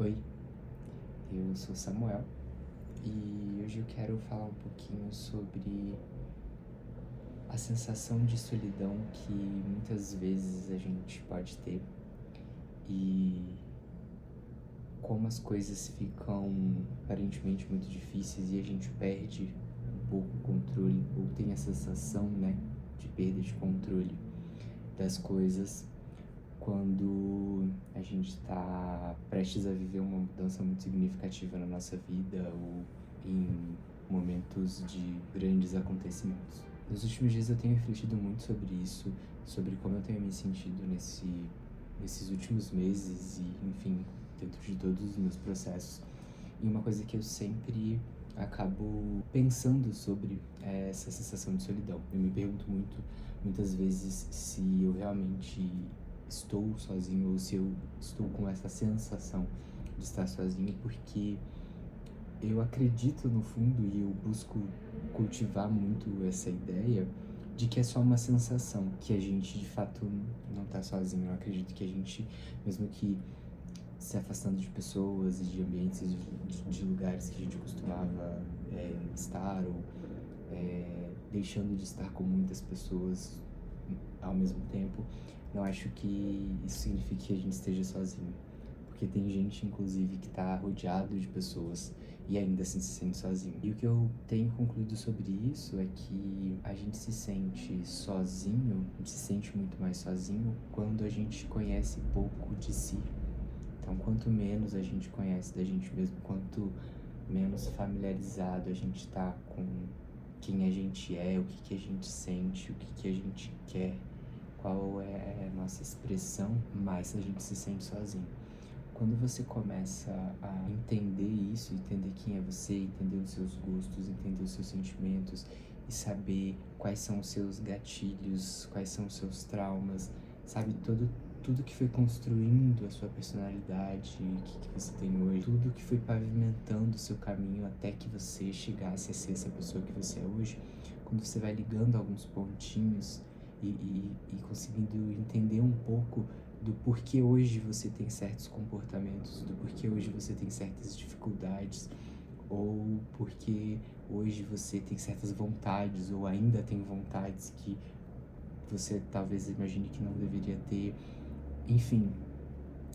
Oi, eu sou Samuel e hoje eu quero falar um pouquinho sobre a sensação de solidão que muitas vezes a gente pode ter e como as coisas ficam aparentemente muito difíceis e a gente perde um pouco o controle, ou tem a sensação, né, de perda de controle das coisas quando a gente está prestes a viver uma mudança muito significativa na nossa vida ou em momentos de grandes acontecimentos. Nos últimos dias eu tenho refletido muito sobre isso, sobre como eu tenho me sentido nesses últimos meses e, enfim, dentro de todos os meus processos. E uma coisa que eu sempre acabo pensando sobre é essa sensação de solidão. Eu me pergunto muitas vezes se eu realmente estou sozinho ou se eu estou com essa sensação de estar sozinho, porque eu acredito no fundo e eu busco cultivar muito essa ideia de que é só uma sensação, que a gente de fato não tá sozinho. Eu acredito que a gente, mesmo que se afastando de pessoas e de ambientes, de lugares que a gente costumava estar, ou deixando de estar com muitas pessoas ao mesmo tempo, não acho que isso signifique que a gente esteja sozinho. Porque tem gente, inclusive, que tá rodeado de pessoas e ainda assim se sente sozinho. E o que eu tenho concluído sobre isso é que a gente se sente sozinho, se sente muito mais sozinho quando a gente conhece pouco de si. Então, quanto menos a gente conhece da gente mesmo, quanto menos familiarizado a gente tá com quem a gente é, o que a gente sente, o que a gente quer, qual é a nossa expressão, mais a gente se sente sozinho. Quando você começa a entender isso, entender quem é você, entender os seus gostos, entender os seus sentimentos e saber quais são os seus gatilhos, quais são os seus traumas, sabe, tudo que foi construindo a sua personalidade, o que você tem hoje, tudo que foi pavimentando o seu caminho até que você chegasse a ser essa pessoa que você é hoje, quando você vai ligando alguns pontinhos e conseguindo entender um pouco do porquê hoje você tem certos comportamentos, do porquê hoje você tem certas dificuldades, ou porque hoje você tem certas vontades, ou ainda tem vontades que você talvez imagine que não deveria ter. Enfim,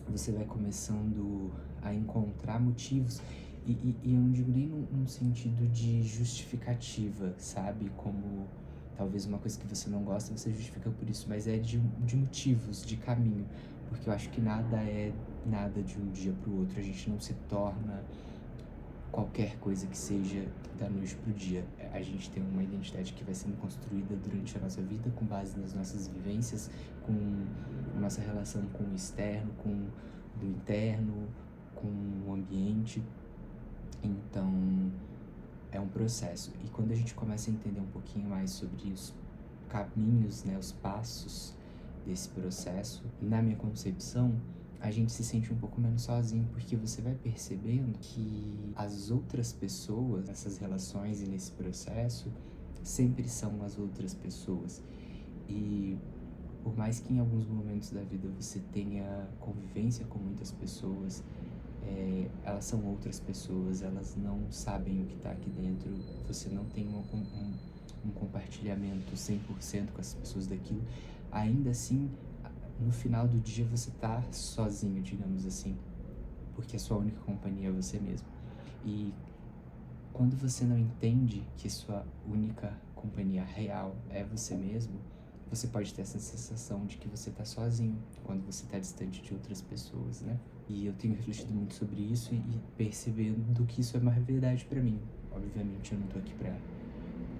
você vai começando a encontrar motivos, e eu não digo nem num sentido de justificativa, sabe? Como talvez uma coisa que você não gosta, você justifica por isso, mas é de motivos, de caminho. Porque eu acho que nada é nada de um dia pro outro, a gente não se torna qualquer coisa que seja da noite pro dia. A gente tem uma identidade que vai sendo construída durante a nossa vida com base nas nossas vivências, com a nossa relação com o externo, com o interno, com o ambiente. Então, é um processo. E quando a gente começa a entender um pouquinho mais sobre os caminhos, né, os passos desse processo, na minha concepção, a gente se sente um pouco menos sozinho, porque você vai percebendo que as outras pessoas, nessas relações e nesse processo, sempre são as outras pessoas. E por mais que em alguns momentos da vida você tenha convivência com muitas pessoas, elas são outras pessoas, elas não sabem o que está aqui dentro, você não tem um compartilhamento 100% com as pessoas daquilo, ainda assim, no final do dia você tá sozinho, digamos assim, porque a sua única companhia é você mesmo. E quando você não entende que sua única companhia real é você mesmo, você pode ter essa sensação de que você tá sozinho quando você tá distante de outras pessoas, né? E eu tenho refletido muito sobre isso e percebendo que isso é uma verdade pra mim. Obviamente eu não tô aqui pra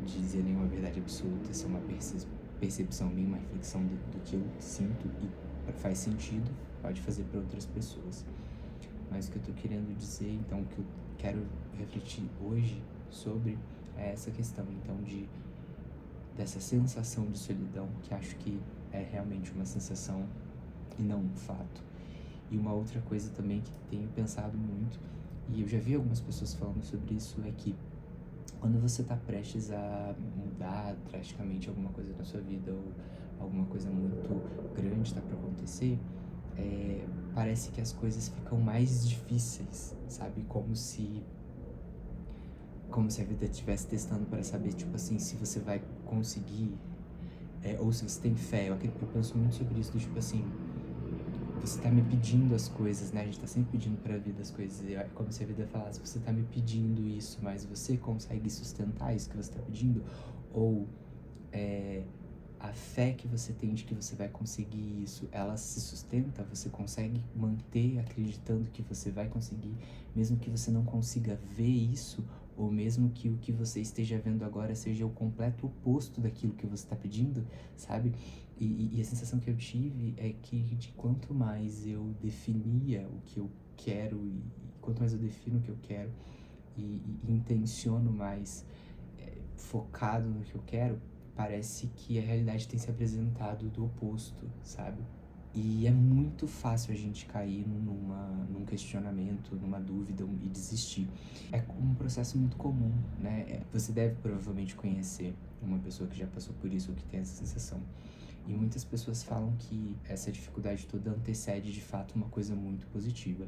dizer nenhuma verdade absoluta, isso é uma percepção minha, uma reflexão do que eu sinto e faz sentido, pode fazer para outras pessoas. Mas o que eu tô querendo dizer, então, o que eu quero refletir hoje sobre é essa questão, então, dessa sensação de solidão, que acho que é realmente uma sensação e não um fato. E uma outra coisa também que tenho pensado muito, e eu já vi algumas pessoas falando sobre isso, é que quando você tá prestes a mudar drasticamente alguma coisa na sua vida, ou alguma coisa muito grande tá para acontecer, parece que as coisas ficam mais difíceis, sabe? Como se a vida estivesse testando para saber, tipo assim, se você vai conseguir, ou se você tem fé. Eu penso muito sobre isso, do tipo assim, você tá me pedindo as coisas, né? A gente tá sempre pedindo pra vida as coisas. É como se a vida falasse, você tá me pedindo isso, mas você consegue sustentar isso que você tá pedindo? Ou a fé que você tem de que você vai conseguir isso, ela se sustenta? Você consegue manter acreditando que você vai conseguir, mesmo que você não consiga ver isso, ou mesmo que o que você esteja vendo agora seja o completo oposto daquilo que você está pedindo, sabe? E a sensação que eu tive é que de quanto mais eu definia o que eu quero, e quanto mais eu defino o que eu quero, e intenciono mais, focado no que eu quero, parece que a realidade tem se apresentado do oposto, sabe? E é muito fácil a gente cair num questionamento, numa dúvida e desistir. É um processo muito comum, né? Você deve provavelmente conhecer uma pessoa que já passou por isso ou que tem essa sensação. E muitas pessoas falam que essa dificuldade toda antecede de fato uma coisa muito positiva.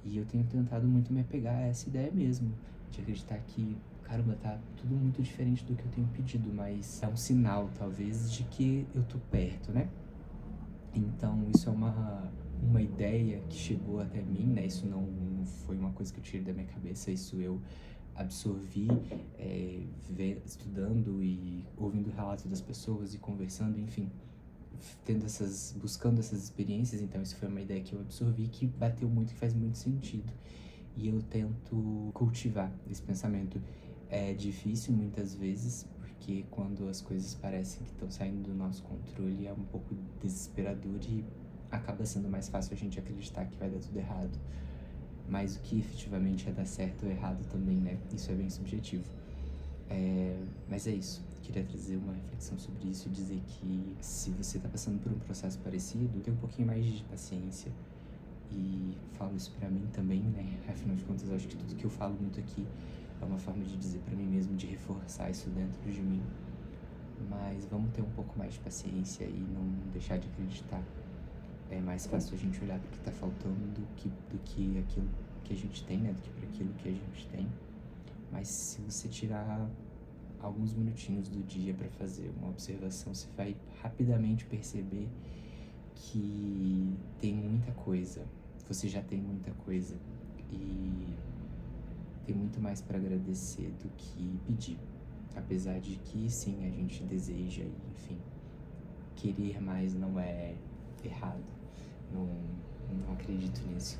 E eu tenho tentado muito me apegar a essa ideia mesmo, de acreditar que, caramba, tá tudo muito diferente do que eu tenho pedido, mas é um sinal, talvez, de que eu tô perto, né? Então, isso é uma ideia que chegou até mim, né? Isso não foi uma coisa que eu tirei da minha cabeça, isso eu absorvi, estudando e ouvindo relatos das pessoas e conversando, enfim, buscando essas experiências. Então isso foi uma ideia que eu absorvi, que bateu muito, que faz muito sentido, e eu tento cultivar esse pensamento. É difícil muitas vezes, porque quando as coisas parecem que estão saindo do nosso controle é um pouco desesperador, e acaba sendo mais fácil a gente acreditar que vai dar tudo errado, mas o que efetivamente é dar certo ou errado também, né? Isso é bem subjetivo. Mas é isso. Queria trazer uma reflexão sobre isso e dizer que, se você tá passando por um processo parecido, tenha um pouquinho mais de paciência. E falo isso pra mim também, né? Afinal de contas, eu acho que tudo que eu falo muito aqui é uma forma de dizer pra mim mesmo, de reforçar isso dentro de mim. Mas vamos ter um pouco mais de paciência e não deixar de acreditar. É mais fácil a gente olhar pro que tá faltando do que aquilo que a gente tem, né? Do que para aquilo que a gente tem. Mas se você tirar alguns minutinhos do dia para fazer uma observação, você vai rapidamente perceber que tem muita coisa. Você já tem muita coisa e tem muito mais para agradecer do que pedir. Apesar de que, sim, a gente deseja e, enfim, querer mais não é errado. Não, não acredito nisso.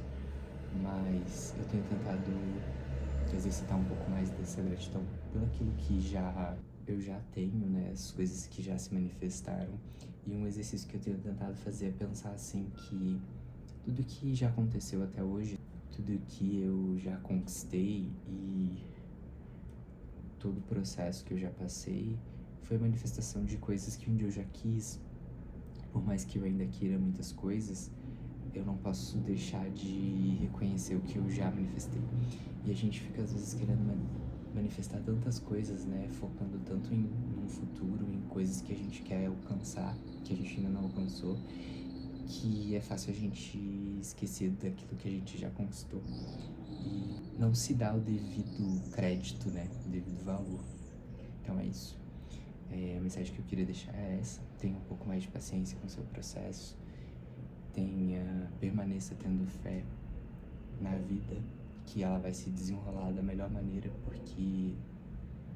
Mas eu tenho tentado exercitar um pouco mais dessa gratidão pelo aquilo que eu já tenho, né? As coisas que já se manifestaram. E um exercício que eu tenho tentado fazer é pensar assim que tudo que já aconteceu até hoje, tudo que eu já conquistei e todo o processo que eu já passei foi manifestação de coisas que um dia eu já quis. Por mais que eu ainda queira muitas coisas, eu não posso deixar de reconhecer o que eu já manifestei. E a gente fica às vezes querendo manifestar tantas coisas, né? Focando tanto em um futuro, em coisas que a gente quer alcançar, que a gente ainda não alcançou, que é fácil a gente esquecer daquilo que a gente já conquistou e não se dá o devido crédito, né? O devido valor. Então é isso. A mensagem que eu queria deixar é essa: tenha um pouco mais de paciência com o seu processo, permaneça tendo fé na vida, que ela vai se desenrolar da melhor maneira, porque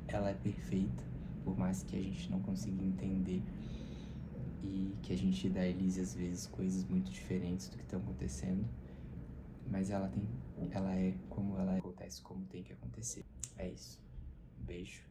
ela é perfeita, por mais que a gente não consiga entender e que a gente idealize às vezes coisas muito diferentes do que estão acontecendo, mas ela é como ela acontece, como tem que acontecer. É isso. Um beijo.